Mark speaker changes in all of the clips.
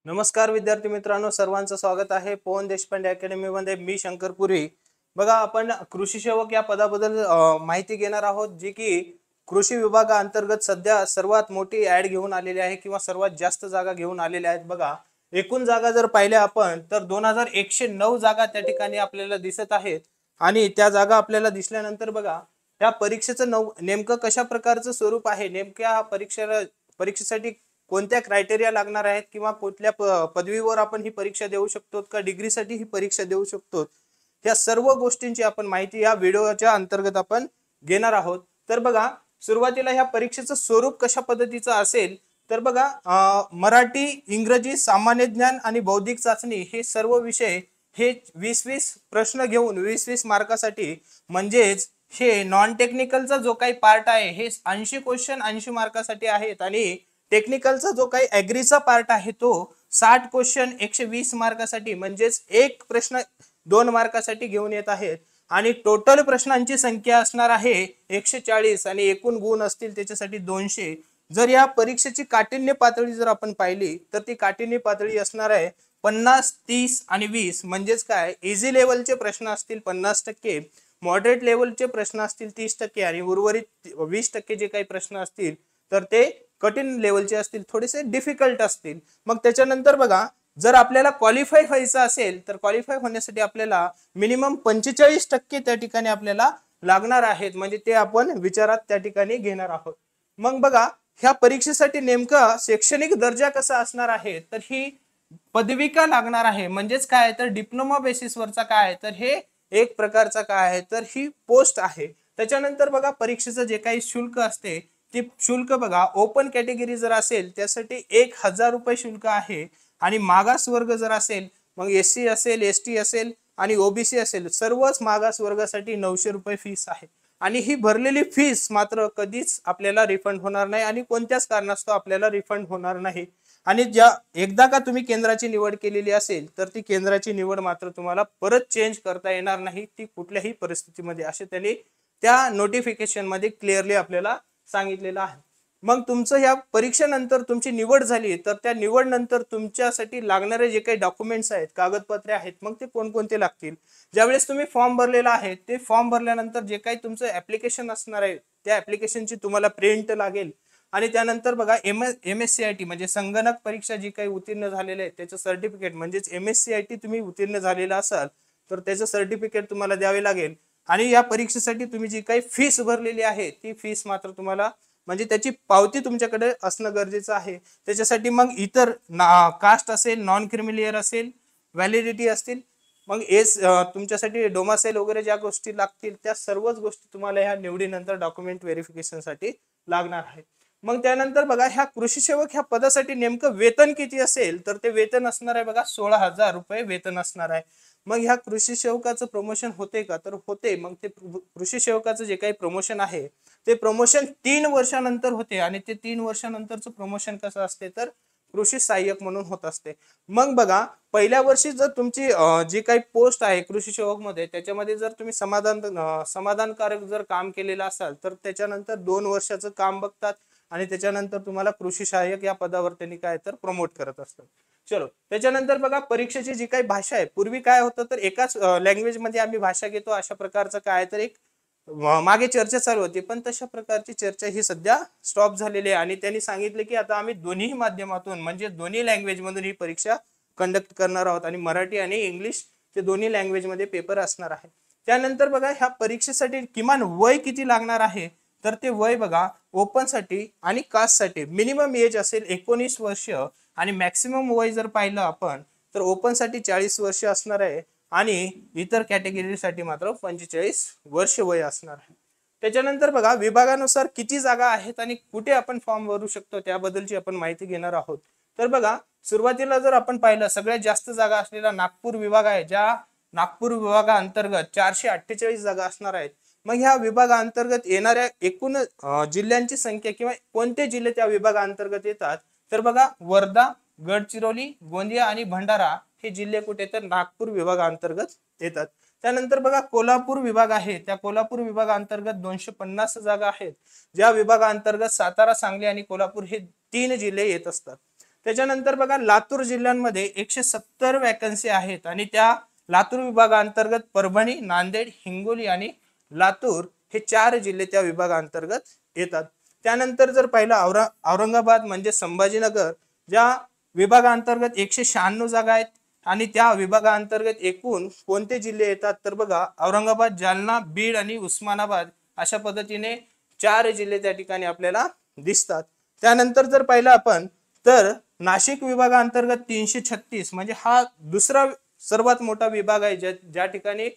Speaker 1: नमस्कार विद्यार्थी मित्रांनो, सर्वांचं स्वागत आहे पवन देशपांडे अकॅडमी मध्ये. मी शंकरपुरी. बघा, आपण कृषी सेवक या पदाबद्दल माहिती घेणार आहोत, जी की कृषी विभागाअंतर्गत सध्या सर्वात मोठी ऍड घेऊन आलेली आहे किंवा सर्वात जास्त जागा घेऊन आलेल्या आहेत. बघा, एकूण जागा जर पाहिल्या आपण तर 2109 जागा त्या ठिकाणी आपल्याला दिसत आहेत. आणि त्या जागा आपल्याला दिसल्यानंतर बघा, त्या परीक्षेचं नेमकं कशा प्रकारचं स्वरूप आहे, नेमक्या परीक्षेसाठी कोणत्या क्रायटेरिया लागणार आहेत किंवा कुठल्या पदवीवर आपण ही परीक्षा देऊ शकतो का डिग्रीसाठी ही परीक्षा देऊ शकतो, या सर्व गोष्टींची आपण माहिती या व्हिडिओच्या अंतर्गत आपण घेणार आहोत. तर बघा, सुरुवातीला ह्या परीक्षेचं स्वरूप कशा पद्धतीचं असेल तर बघा, मराठी, इंग्रजी, सामान्य ज्ञान आणि बौद्धिक चाचणी हे सर्व विषय हे 20-20 प्रश्न घेऊन 20-20 मार्कासाठी, म्हणजेच हे नॉन टेक्निकलचा जो काही पार्ट आहे हे 80 क्वेश्चन 80 मार्कासाठी आहेत आणि टेक्निकलचा जो काही ॲग्रीचा पार्ट आहे तो 60 क्वेश्चन 120 मार्कासाठी, म्हणजेच एक प्रश्न 2 मार्कासाठी घेऊन येत आहेत. आणि टोटल प्रश्नांची संख्या असणार आहे 140 आणि एकूण गुण असतील त्याच्यासाठी 200. जर या परीक्षेची काठिण्य पातळी जर आपण पाहिली तर ती काठिण्य पातळी असणार आहे 50, 30 आणि 20. म्हणजेच काय, इझी लेवलचे प्रश्न असतील 50%, मॉडरेट लेवलचे प्रश्न असतील 30% आणि उर्वरित 20% जे काही प्रश्न असतील तर ते कठीण लेवलचे असतील, थोडेसे डिफिकल्ट असतील. मग त्याच्यानंतर बघा, जर आपल्याला क्वालिफाय व्हायचं असेल तर क्वालिफाय होण्यासाठी आपल्याला मिनिमम 45% त्या ठिकाणी आपल्याला लागणार आहेत, म्हणजे ते आपण विचारात त्या ठिकाणी घेणार आहोत. मग बघा, ह्या परीक्षेसाठी नेमका शैक्षणिक दर्जा कसा असणार आहे तर ही पदविका लागणार आहे. म्हणजेच काय तर डिप्लोमा बेसिसवरचा काय तर हे एक प्रकारचा काय आहे तर ही पोस्ट आहे. त्याच्यानंतर बघा, परीक्षेचं जे काही शुल्क असते ते शुल्क बघा, ओपन कॅटेगरी जर असेल त्यासाठी 1000 रुपये शुल्क आहे आणि मागास वर्ग जर असेल, मग SC असेल, ST असेल आणि OBC असेल, सर्वच मागास वर्गासाठी 900 रुपये फीस आहे. आणि ही भरलेली फीस मात्र कधीच आपल्याला रिफंड होणार नाही आणि कोणत्याच कारणास्तव आपल्याला रिफंड होणार नाही. आणि एकदा का तुम्ही केंद्राची निवड केलेली असेल तर ती केंद्राची निवड मात्र तुम्हाला परत चेंज करता येणार नाही, ती कुठल्याही परिस्थितीमध्ये, असे त्यांनी त्या नोटिफिकेशन मध्ये क्लिअरली आपल्याला सांगितलेलं आहे. मग तुमचं ह्या परीक्षेनंतर तुमची निवड झाली तर त्या निवड नंतर तुमच्यासाठी लागणारे जे काही डॉक्युमेंट्स आहेत, कागदपत्रे आहेत, मग ते कोणकोणते लागतील. ज्यावेळेस तुम्ही फॉर्म भरलेला आहे ते फॉर्म भरल्यानंतर जे काही तुमचं ऍप्लिकेशन असणार आहे त्या ऍप्लिकेशनची तुम्हाला प्रिंट लागेल. आणि त्यानंतर बघा, MSCIT म्हणजे संगणक परीक्षा जी काही उत्तीर्ण झालेले आहे त्याचं सर्टिफिकेट, म्हणजेच MSCIT तुम्ही उत्तीर्ण झालेला असाल तर त्याचं सर्टिफिकेट तुम्हाला द्यावे लागेल. आणि या परीक्षेसाठी तुम्ही जी काही फीस भरलेली आहे ती फीस मात्र तुम्हाला, म्हणजे त्याची पावती तुमच्याकडे असणं गरजेचं आहे. त्याच्यासाठी मग इतर कास्ट असेल, नॉन क्रिमिलियर असेल, व्हॅलिडिटी असतील, मग तुमच्यासाठी डोमासेल वगैरे ज्या गोष्टी लागतील त्या सर्वच गोष्टी तुम्हाला ह्या निवडीनंतर डॉक्युमेंट व्हेरिफिकेशनसाठी लागणार आहे. मग त्यानंतर बघा, ह्या कृषी सेवक ह्या पदासाठी नेमकं वेतन किती असेल तर ते वेतन असणार आहे बघा 16,000 रुपये वेतन असणार आहे. मग ह्या कृषी सेवकाचं प्रमोशन होते का तर होते. मग ते कृषी सेवकाचं जे काही प्रमोशन आहे ते प्रमोशन 3 वर्षानंतर होते आणि ते 3 वर्षानंतरचं प्रमोशन कसं असते तर कृषी सहाय्यक म्हणून होत असते. मग बघा, पहिल्या वर्षी जर तुमची जी काही पोस्ट आहे कृषी सेवक मध्ये त्याच्यामध्ये जर तुम्ही समाधानकारक जर काम केलेलं असाल तर त्याच्यानंतर 2 वर्षाचं काम बघतात आणि त्याच्यानंतर तुम्हाला कृषी सहाय्यक या पदावर त्यांनी काय तर प्रमोट करत असतात. चलो, त्याच्यानंतर बघा, परीक्षेची जी काही भाषा आहे, पूर्वी काय होतं तर एकाच लँग्वेज मध्ये आम्ही भाषा घेतो अशा प्रकारचं काय तर एक मागे चर्चा चालू होती, पण तशा प्रकारची चर्चा ही सध्या स्टॉप झालेली आहे. आणि त्यांनी सांगितले की आता आम्ही दोन्ही माध्यमातून म्हणजे दोन्ही लँग्वेज मधून ही परीक्षा कंडक्ट करणार आहोत आणि मराठी आणि इंग्लिश ते दोन्ही लँग्वेज मध्ये पेपर असणार आहे. त्यानंतर बघा, ह्या परीक्षेसाठी किमान वय किती लागणार आहे तर ते वय बघा, ओपन साठी आणि कास्ट साठी मिनिमम एज असेल 19 वर्ष आणि मॅक्सिमम वय जर पाहिलं आपण तर ओपन साठी 40 वर्ष असणार आहे आणि इतर कॅटेगरीसाठी मात्र 45 वर्ष वय असणार आहे. त्याच्यानंतर बघा, विभागानुसार किती जागा आहेत आणि कुठे आपण फॉर्म भरू शकतो त्याबद्दलची आपण माहिती घेणार आहोत. तर बघा, सुरुवातीला जर आपण पाहिलं सगळ्यात जास्त जागा असलेला नागपूर विभाग आहे, ज्या नागपूर विभागाअंतर्गत 448 जागा असणार आहेत. मग ह्या विभागाअंतर्गत येणाऱ्या एकूण जिल्ह्यांची संख्या किंवा कोणते जिल्हे त्या विभागाअंतर्गत येतात तर बघा, वर्धा, गडचिरोली, गोंदिया आणि भंडारा हे जिल्हे कुठे तर नागपूर विभागाअंतर्गत येतात. त्यानंतर बघा, कोल्हापूर विभाग आहे, त्या कोल्हापूर विभागाअंतर्गत 250 जागा आहेत, ज्या विभागाअंतर्गत सातारा, सांगली आणि कोल्हापूर हे 3 जिल्हे येत असतात. त्याच्यानंतर बघा लातूर जिल्ह्यांमध्ये 170 वॅकन्सी आहेत आणि त्या लातूर विभागाअंतर्गत परभणी, नांदेड, हिंगोली आणि लातूर हे 4 जिल्हे त्या विभागाअंतर्गत येतात. त्यानंतर जर पाहिलं औरंगाबाद म्हणजे संभाजीनगर ज्या विभागाअंतर्गत 196 जागा आहेत आणि त्या विभागाअंतर्गत एकूण कोणते जिल्हे येतात तर बघा औरंगाबाद, जालना, बीड आणि उस्मानाबाद अशा पद्धतीने 4 जिल्हे त्या ठिकाणी आपल्याला दिसतात. त्यानंतर जर पाहिलं आपण तर नाशिक विभागाअंतर्गत 336 म्हणजे हा दुसरा सर्वात मोठा विभाग आहे ज्या ठिकाणी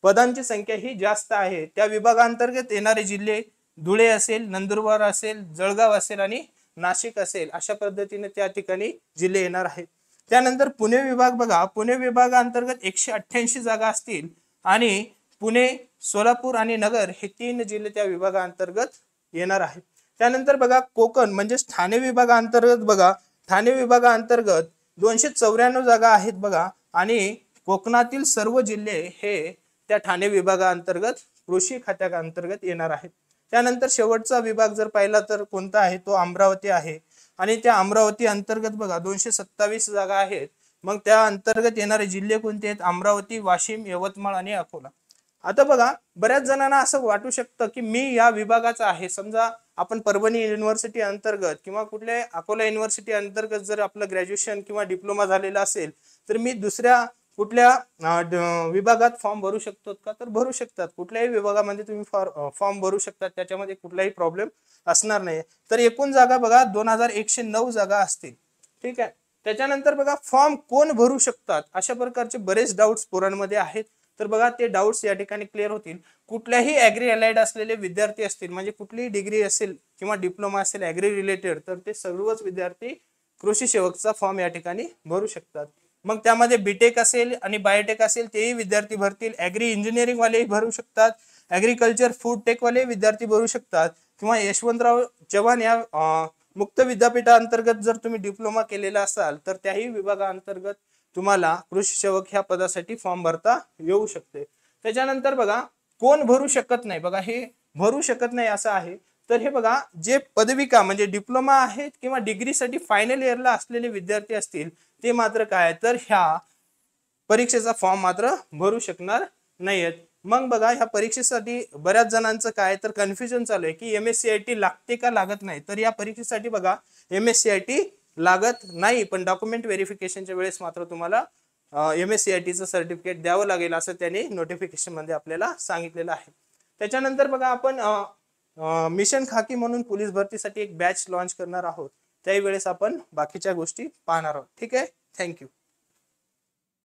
Speaker 1: पदांची संख्या ही जास्त आहे. त्या विभागाअंतर्गत येणारे जिल्हे धुळे असेल, नंदुरबार असेल, जळगाव असेल आणि नाशिक असेल अशा पद्धतीने त्या ठिकाणी जिल्हे येणार आहेत. त्यानंतर पुणे विभाग बघा, पुणे विभागाअंतर्गत 188 जागा असतील आणि पुणे, सोलापूर आणि नगर हे 3 जिल्हे त्या विभागाअंतर्गत येणार आहेत. त्यानंतर बघा कोकण म्हणजे ठाणे विभागाअंतर्गत बघा, ठाणे विभागाअंतर्गत 294 जागा आहेत बघा आणि कोकणातील सर्व जिल्हे हे त्या ठाणे विभागाअंतर्गत कृषी खात्याअंतर्गत येणार आहेत. त्यानंतर शेवटचा विभाग जर पाहिला तर कोणता आहे तो अमरावती आहे आणि त्या अमरावती अंतर्गत बघा 227 जागा आहेत. मग त्या अंतर्गत येणारे जिल्हे कोणते आहेत? अमरावती, वाशिम, यवतमाळ आणि अकोला. आता बघा बऱ्याच जणांना असं वाटू शकतं की मी या विभागाचा आहे, समजा आपण परभणी युनिव्हर्सिटी अंतर्गत किंवा कुठल्या अकोला युनिव्हर्सिटी अंतर्गत जर आपलं ग्रॅज्युएशन किंवा डिप्लोमा झालेला असेल तर मी दुसऱ्या कुठल्या विभागात फॉर्म भरू शकतो का? तर भरू शकतात. कुठल्याही विभागामध्ये तुम्ही फॉर्म भरू शकतात, त्याच्यामध्ये कुठलाही प्रॉब्लेम असणार नाही. तर एकूण जागा बघा 2109 जागा असतील. ठीक आहे. त्याच्यानंतर बघा फॉर्म कोण भरू शकतात अशा प्रकारचे बरेच डाऊट्स पोरांमध्ये आहेत. तर बघा ते डाऊट्स या ठिकाणी क्लिअर होतील. कुठल्याही ॲग्री अलाइड असलेले विद्यार्थी असतील म्हणजे कुठलीही डिग्री असेल किंवा डिप्लोमा असेल ॲग्री रिलेटेड तर ते सर्वच विद्यार्थी कृषी सेवकचा फॉर्म या ठिकाणी भरू शकतात. मग त्यामध्ये बीटेक असेल आणि बायोटेक असेल तेही विद्यार्थी भरतील. ॲग्री इंजिनिअरिंग वालेही भरू शकतात. ॲग्रिकल्चर फूड टेक वाले विद्यार्थी भरू शकतात किंवा यशवंतराव चव्हाण या मुक्त विद्यापीठाअंतर्गत जर तुम्ही डिप्लोमा केलेला असाल तर त्याही विभागाअंतर्गत तुम्हाला कृषी सेवक ह्या पदासाठी फॉर्म भरता येऊ शकते. त्याच्यानंतर बघा कोण भरू शकत नाही, बघा हे भरू शकत नाही असं आहे. तर हे बघा जे पदविका म्हणजे डिप्लोमा आहेत किंवा डिग्रीसाठी फायनल इयरला असलेले विद्यार्थी असतील ते मात्र काय तर ह्या परीक्षेचा फॉर्म मात्र भरू शकणार नाहीयेत. मग बघा ह्या परीक्षेसाठी बऱ्याच जणांचं काय तर कन्फ्युजन चालू आहे की MSCIT लागते का लागत नाही. तर या परीक्षेसाठी बघा MSCIT लागत नाही, पण डॉक्युमेंट व्हेरिफिकेशनच्या वेळेस मात्र तुम्हाला MSCITचं सर्टिफिकेट द्यावं लागेल असं त्यांनी नोटिफिकेशन मध्ये आपल्याला सांगितलेलं आहे. त्याच्यानंतर बघा आपण मिशन खाकी म्हणून पोलीस भरतीसाठी एक बॅच लॉन्च करणार आहोत. त्याही वेळेस आपण बाकीच्या गोष्टी पाहणार आहोत. ठीक आहे. थँक्यू.